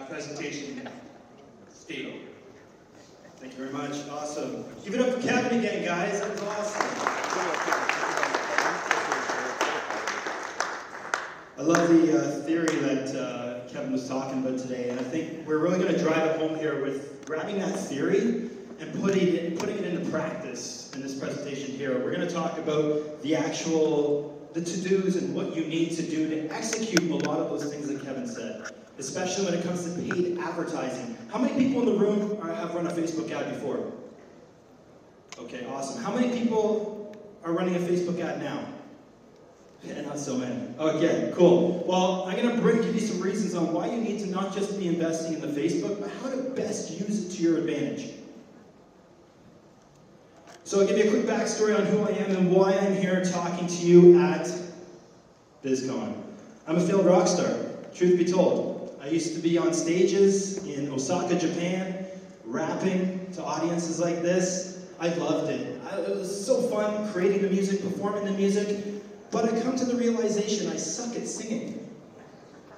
presentation, Steve. Thank you very much. Awesome. Give it up for Kevin again, guys. That's awesome. I love the theory that Kevin was talking about today, and I think we're really going to drive it home here with grabbing that theory and putting it into practice in this presentation here. We're going to talk about the to-dos and what you need to do to execute a lot of those things that Kevin said, especially when it comes to paid advertising. How many people in the room have run a Facebook ad before? Okay, awesome. How many people are running a Facebook ad now? Yeah, not so many. Okay, cool. Well, I'm going to give you some reasons on why you need to not just be investing in the Facebook, but how to best use it to your advantage. So I'll give you a quick backstory on who I am and why I'm here talking to you at BizCon. I'm a failed rock star, truth be told. I used to be on stages in Osaka, Japan, rapping to audiences like this. I loved it. It was so fun creating the music, performing the music, but I come to the realization I suck at singing.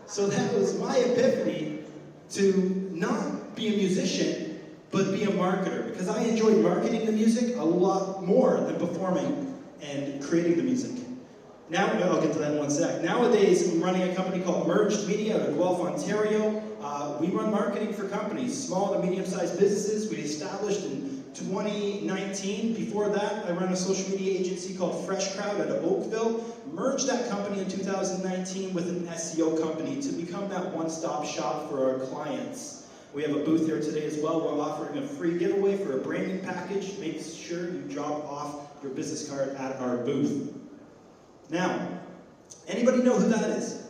So that was my epiphany to not be a musician, but be a marketer, because I enjoyed marketing the music a lot more than performing and creating the music. Now, I'll get to that in one sec. Nowadays, I'm running a company called Merged Media out of Guelph, Ontario. We run marketing for companies, small to medium-sized businesses. We established in 2019. Before that, I ran a social media agency called Fresh Crowd out of Oakville. Merged that company in 2019 with an SEO company to become that one-stop shop for our clients. We have a booth here today as well. We're offering a free giveaway for a branding package. Make sure you drop off your business card at our booth. Now, anybody know who that is?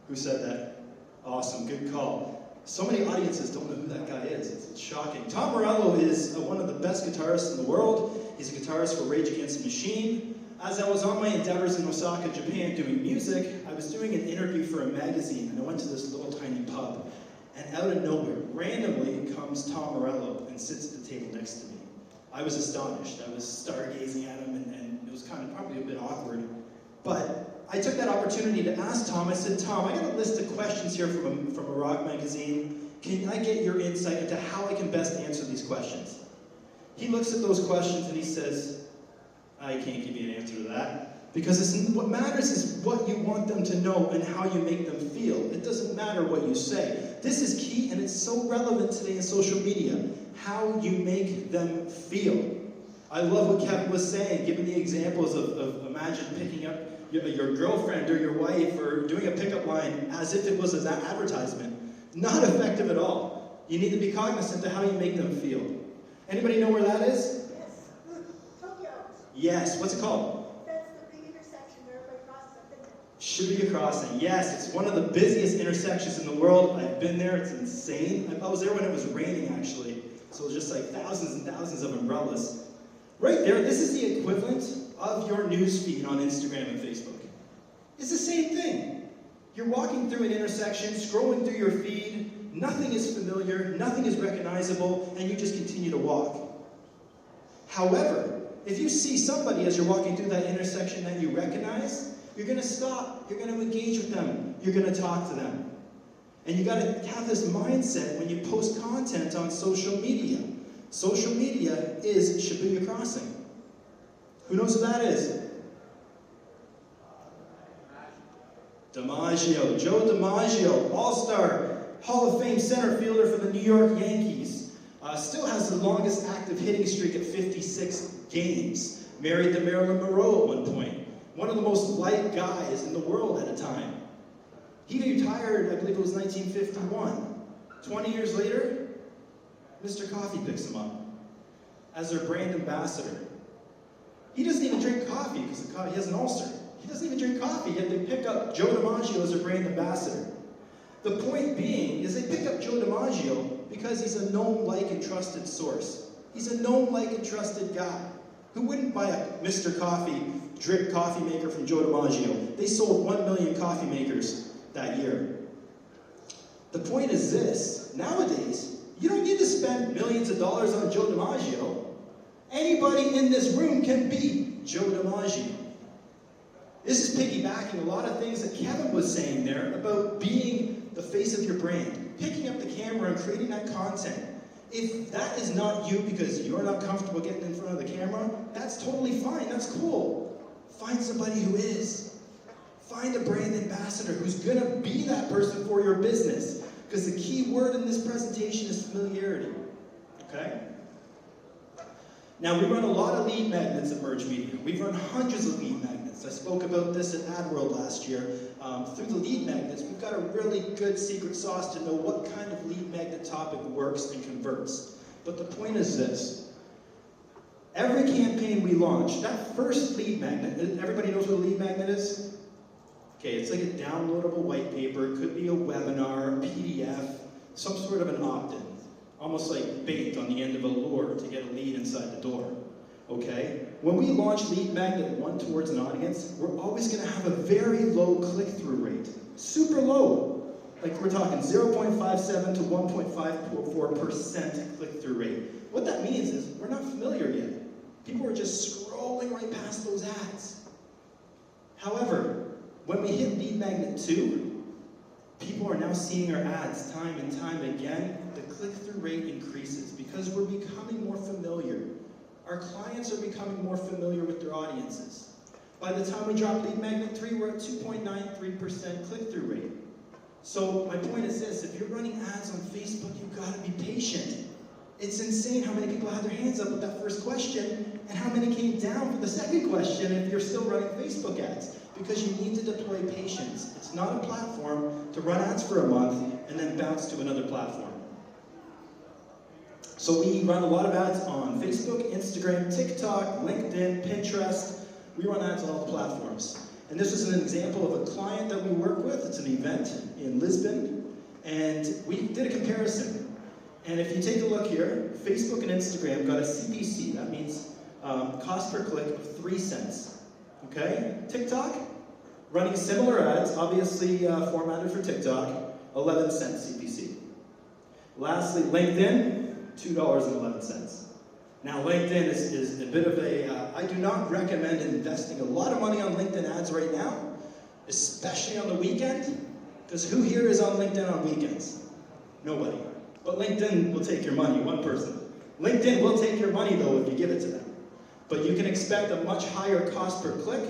Who said that? Awesome, good call. So many audiences don't know who that guy is. It's shocking. Tom Morello is one of the best guitarists in the world. He's a guitarist for Rage Against the Machine. As I was on my endeavors in Osaka, Japan doing music, I was doing an interview for a magazine, and I went to this little tiny pub. And out of nowhere, randomly comes Tom Morello and sits at the table next to me. I was astonished. I was stargazing at him, and it was kind of probably a bit awkward. But I took that opportunity to ask Tom. I said, Tom, I got a list of questions here from a rock magazine. Can I get your insight into how I can best answer these questions? He looks at those questions and he says, I can't give you an answer to that. Because what matters is what you want them to know and how you make them feel. It doesn't matter what you say. This is key, and it's so relevant today in social media. How you make them feel. I love what Kevin was saying, giving the examples of imagine picking up your girlfriend or your wife or doing a pickup line as if it was an advertisement. Not effective at all. You need to be cognizant of how you make them feel. Anybody know where that is? Yes. Tokyo. Yes. What's it called? Shibuya Crossing, yes, it's one of the busiest intersections in the world. I've been there, it's insane. I was there when it was raining, actually. So it was just like thousands and thousands of umbrellas. Right there, this is the equivalent of your news feed on Instagram and Facebook. It's the same thing. You're walking through an intersection, scrolling through your feed, nothing is familiar, nothing is recognizable, and you just continue to walk. However, if you see somebody as you're walking through that intersection that you recognize, you're going to stop, you're going to engage with them, you're going to talk to them. And you got to have this mindset when you post content on social media. Social media is Shibuya Crossing. Who knows who that is? DiMaggio, Joe DiMaggio, All-Star, Hall of Fame center fielder for the New York Yankees. Still has the longest active hitting streak at 56 games. Married to Marilyn Monroe at one point. One of the most liked guys in the world at a time. He retired, I believe it was 1951. 20 years later, Mr. Coffee picks him up as their brand ambassador. He doesn't even drink coffee because he has an ulcer. He doesn't even drink coffee, yet they pick up Joe DiMaggio as their brand ambassador. The point being is they pick up Joe DiMaggio because he's a known, like, and trusted source. He's a known, like, and trusted guy. Who wouldn't buy a Mr. Coffee drip coffee maker from Joe DiMaggio? They sold 1 million coffee makers that year. The point is this, nowadays, you don't need to spend millions of dollars on Joe DiMaggio. Anybody in this room can be Joe DiMaggio. This is piggybacking a lot of things that Kevin was saying there about being the face of your brand, picking up the camera and creating that content. If that is not you because you're not comfortable getting in front of the camera, that's totally fine, that's cool. Find somebody who is. Find a brand ambassador who's gonna be that person for your business. Because the key word in this presentation is familiarity, okay? Now, we run a lot of lead magnets at Merge Media. We've run hundreds of lead magnets. I spoke about this at AdWorld last year. Through the lead magnets, we've got a really good secret sauce to know what kind of lead magnet topic works and converts. But the point is this. Every campaign we launch, that first lead magnet, everybody knows what a lead magnet is? Okay, it's like a downloadable white paper. It could be a webinar, a PDF, some sort of an opt-in. Almost like bait on the end of a lure to get a lead inside the door, okay? When we launch Lead Magnet 1 towards an audience, we're always gonna have a very low click-through rate. Super low. Like we're talking 0.57 to 1.54% click-through rate. What that means is we're not familiar yet. People are just scrolling right past those ads. However, when we hit Lead Magnet 2, people are now seeing our ads time and time again. The click-through rate increases because we're becoming more familiar. Our clients are becoming more familiar with their audiences. By the time we drop Lead Magnet 3, we're at 2.93% click-through rate. So my point is this, if you're running ads on Facebook, you've got to be patient. It's insane how many people had their hands up with that first question and how many came down for the second question if you're still running Facebook ads. Because you need to deploy patience. It's not a platform to run ads for a month and then bounce to another platform. So we run a lot of ads on Facebook, Instagram, TikTok, LinkedIn, Pinterest. We run ads on all the platforms. And this is an example of a client that we work with. It's an event in Lisbon. And we did a comparison. And if you take a look here, Facebook and Instagram got a CPC. That means cost per click of 3 cents. Okay, TikTok, running similar ads, obviously formatted for TikTok, 11 cents CPC. Lastly, LinkedIn, $2.11. Now, LinkedIn is a bit of a, I do not recommend investing a lot of money on LinkedIn ads right now, especially on the weekend, because who here is on LinkedIn on weekends? Nobody. But LinkedIn will take your money, one person. LinkedIn will take your money, though, if you give it to them. But you can expect a much higher cost per click,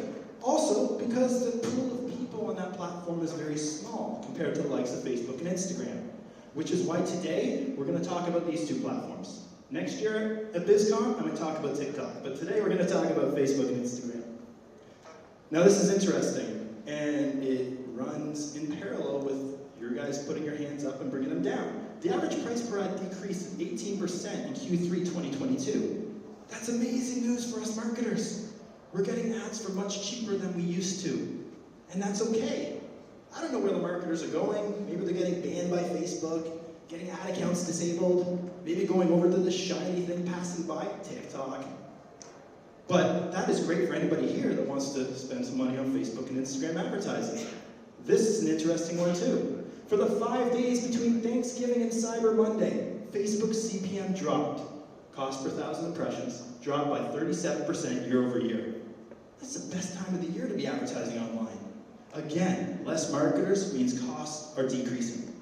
also because the pool of people on that platform is very small compared to the likes of Facebook and Instagram. Which is why today, we're going to talk about these two platforms. Next year at BizCon, I'm going to talk about TikTok. But today, we're going to talk about Facebook and Instagram. Now, this is interesting, and it runs in parallel with your guys putting your hands up and bringing them down. The average price per ad decreased 18% in Q3 2022. That's amazing news for us marketers. We're getting ads for much cheaper than we used to. And that's okay. I don't know where the marketers are going. Maybe they're getting banned by Facebook, getting ad accounts disabled, maybe going over to the shiny thing passing by, TikTok. But that is great for anybody here that wants to spend some money on Facebook and Instagram advertising. This is an interesting one too. For the 5 days between Thanksgiving and Cyber Monday, Facebook's CPM dropped. Cost per 1,000 impressions dropped by 37% year over year. That's the best time of the year to be advertising online. Again, less marketers means costs are decreasing.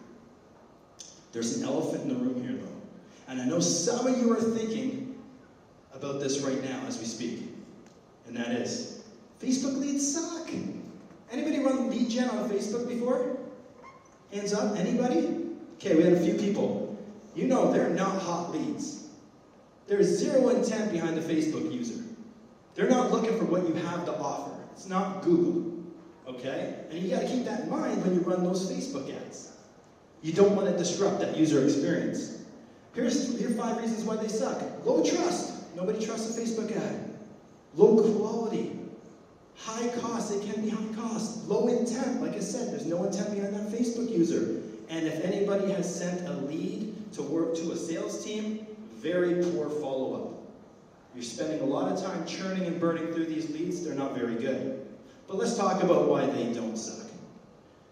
There's an elephant in the room here, though. And I know some of you are thinking about this right now as we speak. And that is, Facebook leads suck. Anybody run lead gen on Facebook before? Hands up, anybody? Okay, we had a few people. You know they're not hot leads. There's zero intent behind the Facebook user. They're not looking for what you have to offer. It's not Google, okay? And you gotta keep that in mind when you run those Facebook ads. You don't want to disrupt that user experience. Here are 5 reasons why they suck. Low trust. Nobody trusts a Facebook ad. Low quality. High cost. It can be high cost. Low intent. Like I said, there's no intent behind that Facebook user. And if anybody has sent a lead to work to a sales team, very poor follow-up. You're spending a lot of time churning and burning through these leads. They're not very good. But let's talk about why they don't suck.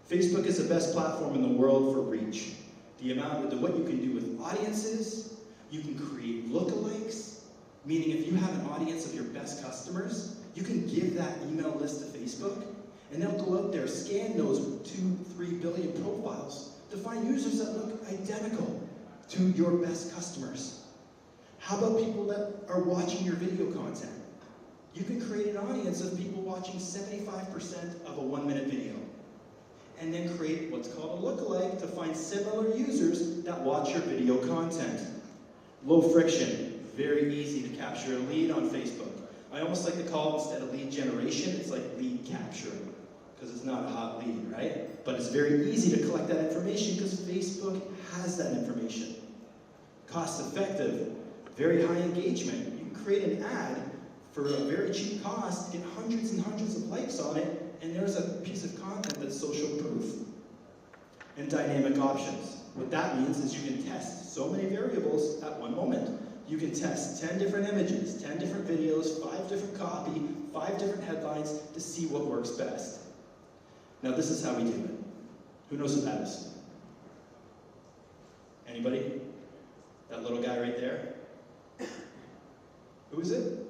Facebook is the best platform in the world for reach. The amount of what you can do with audiences, you can create lookalikes, meaning if you have an audience of your best customers, you can give that email list to Facebook, and they'll go out there, scan those 2-3 billion profiles, to find users that look identical to your best customers. How about people that are watching your video content? You can create an audience of people watching 75% of a 1-minute video. And then create what's called a lookalike to find similar users that watch your video content. Low friction, very easy to capture a lead on Facebook. I almost like to call it, instead of lead generation, it's like lead capture, because it's not a hot lead, right? But it's very easy to collect that information because Facebook has that information. Cost effective, very high engagement. You can create an ad for a very cheap cost, get hundreds and hundreds of likes on it, and there's a piece of content that's social proof. And dynamic options. What that means is you can test so many variables at one moment. You can test 10 different images, 10 different videos, 5 different copy, 5 different headlines to see what works best. Now this is how we do it. Who knows what that is? Anybody? That little guy right there? Who is it?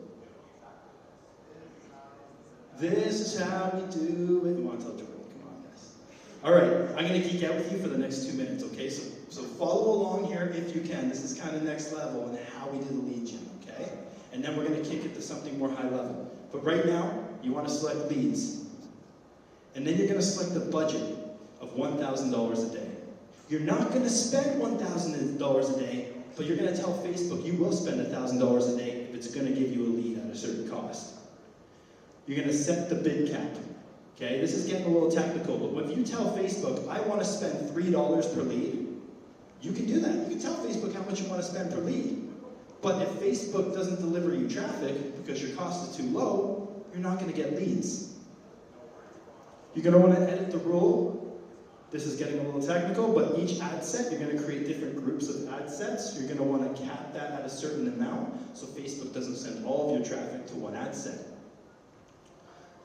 This is how we do it. Come on, tell Jordan. Come on, guys. All right, I'm going to geek out with you for the next 2 minutes, okay? So follow along here if you can. This is kind of next level in how we do the lead gen, okay? And then we're going to kick it to something more high level. But right now, you want to select leads. And then you're going to select a budget of $1,000 a day. You're not going to spend $1,000 a day, but you're going to tell Facebook you will spend $1,000 a day if it's going to give you a lead at a certain cost. You're going to set the bid cap. Okay, this is getting a little technical, but if you tell Facebook, I want to spend $3 per lead, you can do that. You can tell Facebook how much you want to spend per lead. But if Facebook doesn't deliver you traffic because your cost is too low, you're not going to get leads. You're going to want to edit the rule. This is getting a little technical, but each ad set, you're going to create different groups of ad sets. You're going to want to cap that at a certain amount so Facebook doesn't send all of your traffic to one ad set.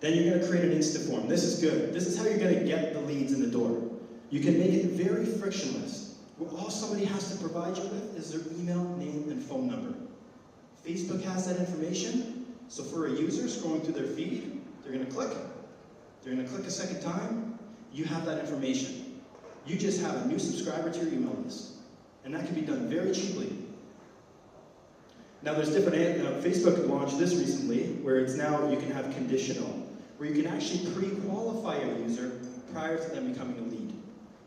Then you're going to create an Instaform. This is good. This is how you're going to get the leads in the door. You can make it very frictionless. All somebody has to provide you with is their email, name, and phone number. Facebook has that information, so for a user scrolling through their feed, they're going to click. They're going to click a second time. You have that information. You just have a new subscriber to your email list. And that can be done very cheaply. Now there's different, Facebook launched this recently, where it's now you can have conditional, where you can actually pre-qualify a user prior to them becoming a lead.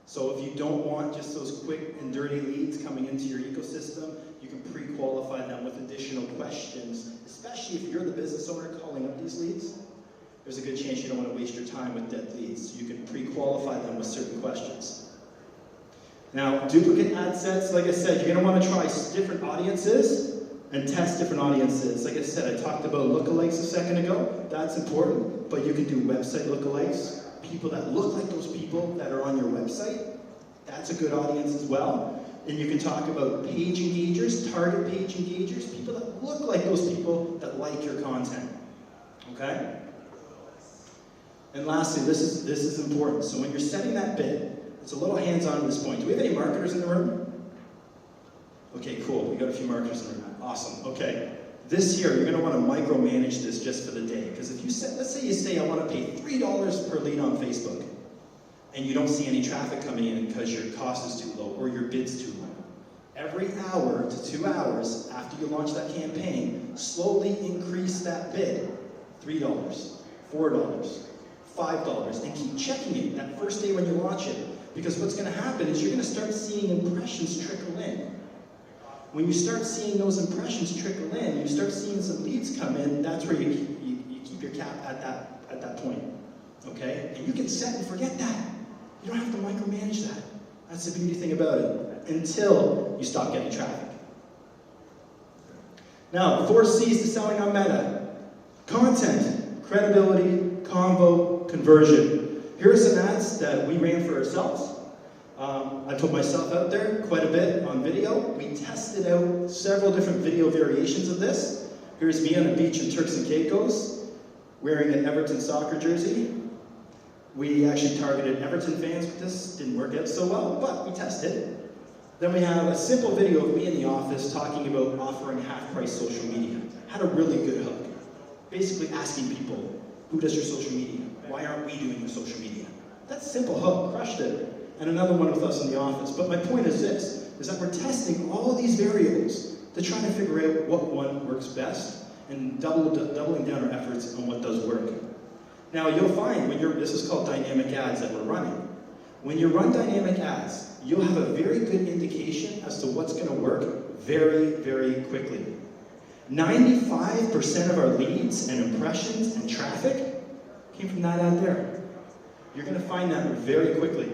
So if you don't want just those quick and dirty leads coming into your ecosystem, you can pre-qualify them with additional questions, especially if you're the business owner calling up these leads. There's a good chance you don't want to waste your time with dead leads. So you can pre-qualify them with certain questions. Now, duplicate ad sets, like I said, you're going to want to try different audiences and test different audiences. Like I said, I talked about lookalikes a second ago. That's important, but you can do website lookalikes. People that look like those people that are on your website. That's a good audience as well. And you can talk about page engagers, target page engagers, people that look like those people that like your content. Okay? And lastly, this is important. So when you're setting that bid, it's a little hands-on at this point. Do we have any marketers in the room? Okay, cool. We got a few marketers in the room. Awesome. Okay. This year, you're going to want to micromanage this just for the day. Because if you say, let's say you say, I want to pay $3 per lead on Facebook, and you don't see any traffic coming in because your cost is too low or your bid's too low. Every hour to 2 hours after you launch that campaign, slowly increase that bid. $3, $4, $5, and keep checking it that first day when you launch it. Because what's going to happen is you're going to start seeing impressions trickle in. When you start seeing those impressions trickle in, you start seeing some leads come in, that's where you keep your cap at that point. Okay? And you can set and forget that. You don't have to micromanage that. That's the beauty thing about it. Until you stop getting traffic. Now, the 4 C's to selling on Meta. Content, credibility, convo, conversion. Here are some ads that we ran for ourselves. I put myself out there quite a bit on video. We tested out several different video variations of this. Here's me on a beach in Turks and Caicos, wearing an Everton soccer jersey. We actually targeted Everton fans with this. Didn't work out so well, but we tested. Then we have a simple video of me in the office talking about offering half-price social media. Had a really good hook. Basically asking people, who does your social media? Why aren't we doing your social media? That simple hook crushed it. and another one with us in the office. But my point is this, is that we're testing all of these variables to try to figure out what one works best and doubling down our efforts on what does work. Now you'll find this is called dynamic ads that we're running. When you run dynamic ads, you'll have a very good indication as to what's going to work very, very quickly. 95% of our leads and impressions and traffic came from that ad there. You're going to find that very quickly.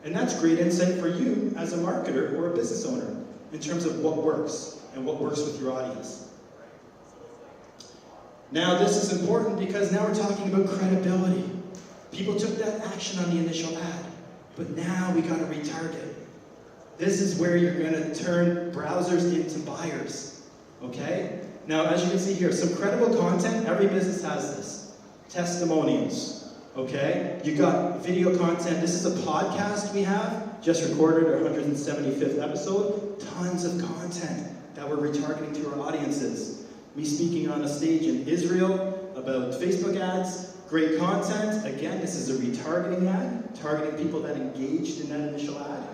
And that's great insight for you as a marketer or a business owner in terms of what works and what works with your audience. Now this is important because now we're talking about credibility. People took that action on the initial ad, but now we got to retarget. This is where you're going to turn browsers into buyers, okay? Now as you can see here, some credible content, every business has this. Testimonials, okay? You got video content. This is a podcast we have, just recorded our 175th episode. Tons of content that we're retargeting to our audiences. Me speaking on a stage in Israel about Facebook ads, great content. Again, this is a retargeting ad, targeting people that engaged in that initial ad.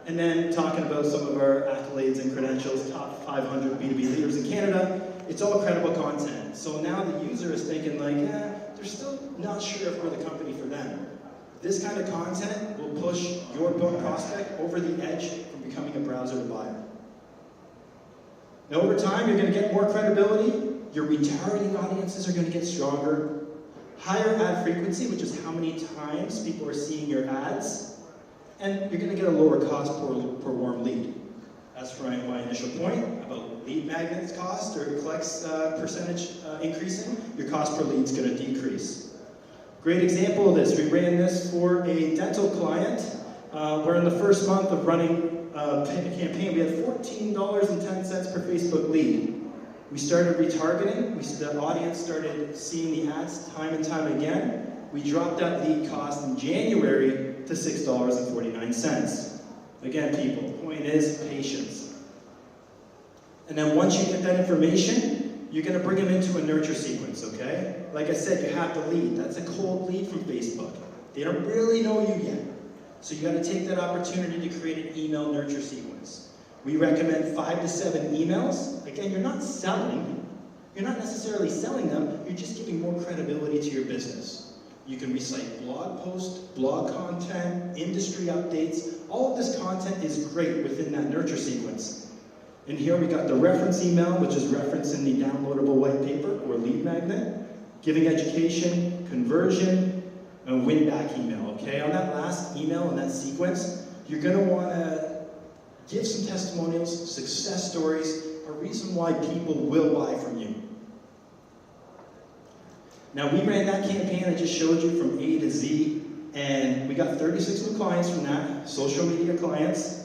And then talking about some of our accolades and credentials, top 500 B2B leaders in Canada. It's all credible content. So now the user is thinking like, they're still not sure if we're the company for them. This kind of content will push your prospect over the edge from becoming a browser to buyer. Now over time, you're going to get more credibility, your retargeting audiences are going to get stronger, higher ad frequency, which is how many times people are seeing your ads, and you're going to get a lower cost per warm lead. That's for my initial point about lead magnets cost or clicks percentage increasing, your cost per lead is going to decrease. Great example of this, we ran this for a dental client, where in the first month of running campaign, we had $14.10 per Facebook lead. We started retargeting, the audience started seeing the ads time and time again. We dropped that lead cost in January to $6.49. Again, people, the point is patience. And then once you get that information, you're going to bring them into a nurture sequence, okay? Like I said, you have the lead. That's a cold lead from Facebook. They don't really know you yet. So you got to take that opportunity to create an email nurture sequence. We recommend 5 to 7 emails. Again, you're not selling. You're not necessarily selling them. You're just giving more credibility to your business. You can recite blog posts, blog content, industry updates. All of this content is great within that nurture sequence. And here we got the reference email, which is referenced in the downloadable white paper or lead magnet, giving education, conversion, and win back email, okay? On that last email in that sequence, you're gonna wanna give some testimonials, success stories, a reason why people will buy from you. Now we ran that campaign I just showed you from A to Z, and we got 36 new clients from that, social media clients.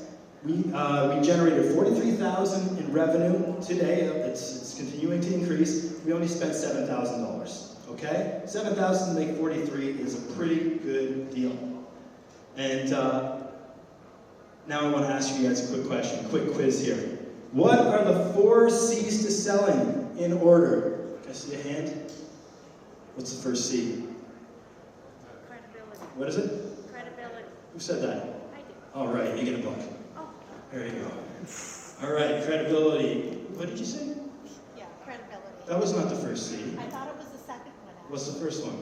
We generated $43,000 in revenue today. It's continuing to increase. We only spent $7,000. Okay? 7,000 to make 43 is a pretty good deal. And now I want to ask you guys a quick question, quick quiz here. What are the 4 C's to selling in order? Can I see a hand? What's the first C? Credibility. What is it? Credibility. Who said that? I did. All right, you get a book. Oh. There you go. All right, credibility. What did you say? Yeah, credibility. That was not the first C. I thought it was the second one. What's the first one?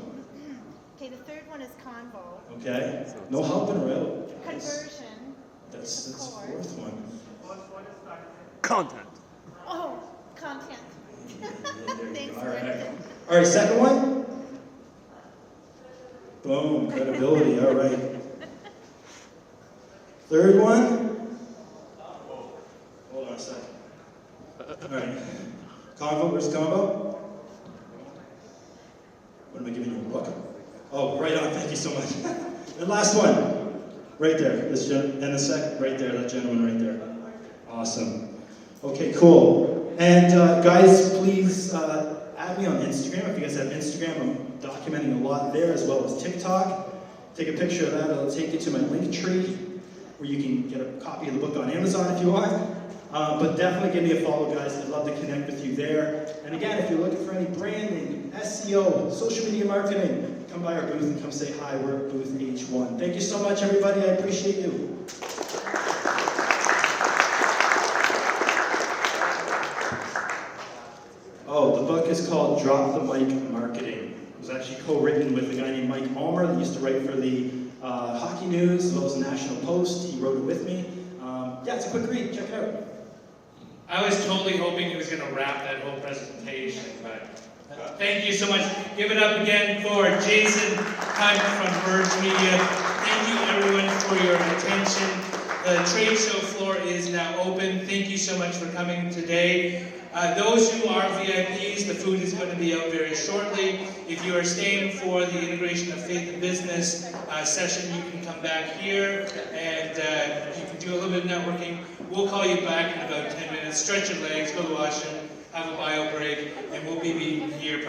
Okay, the third one is convo. Okay. No helping her out. Conversion. That's the Of course. fourth one. Content. Oh, content. There you Thanks, go. All right. Brendan. All right, second one. Boom, credibility. All right. Third one. Hold on a second. All right. Convo versus combo. What am I giving you, a book? Oh, right on. Thank you so much. And last one. Right there. This and the second, right there. That gentleman right there. Awesome. Okay, cool. And guys, please add me on Instagram. If you guys have Instagram, I'm documenting a lot there, as well as TikTok. Take a picture of that. It'll take you to my link tree, where you can get a copy of the book on Amazon if you want. But definitely give me a follow, guys. I'd love to connect with you there. And again, if you're looking for any branding, SEO, social media marketing, come by our booth and come say hi. We're at booth H1. Thank you so much, everybody. I appreciate you. Oh, the book is called Drop the Mic Marketing. It was actually co-written with a guy named Mike Almer that used to write for the Hockey News as well as the National Post. He wrote it with me. Yeah, it's a quick read. Check it out. I was totally hoping he was going to wrap that whole presentation, but thank you so much. Give it up again for Jason Hunt from Verge Media. Thank you everyone for your attention. The trade show floor is now open. Thank you so much for coming today. Those who are VIPs, the food is going to be out very shortly. If you are staying for the Integration of Faith and Business session, you can come back here and you can do a little bit of networking. We'll call you back in about 10 minutes. Stretch your legs, go to the washroom, have a bio break, and we'll be here probably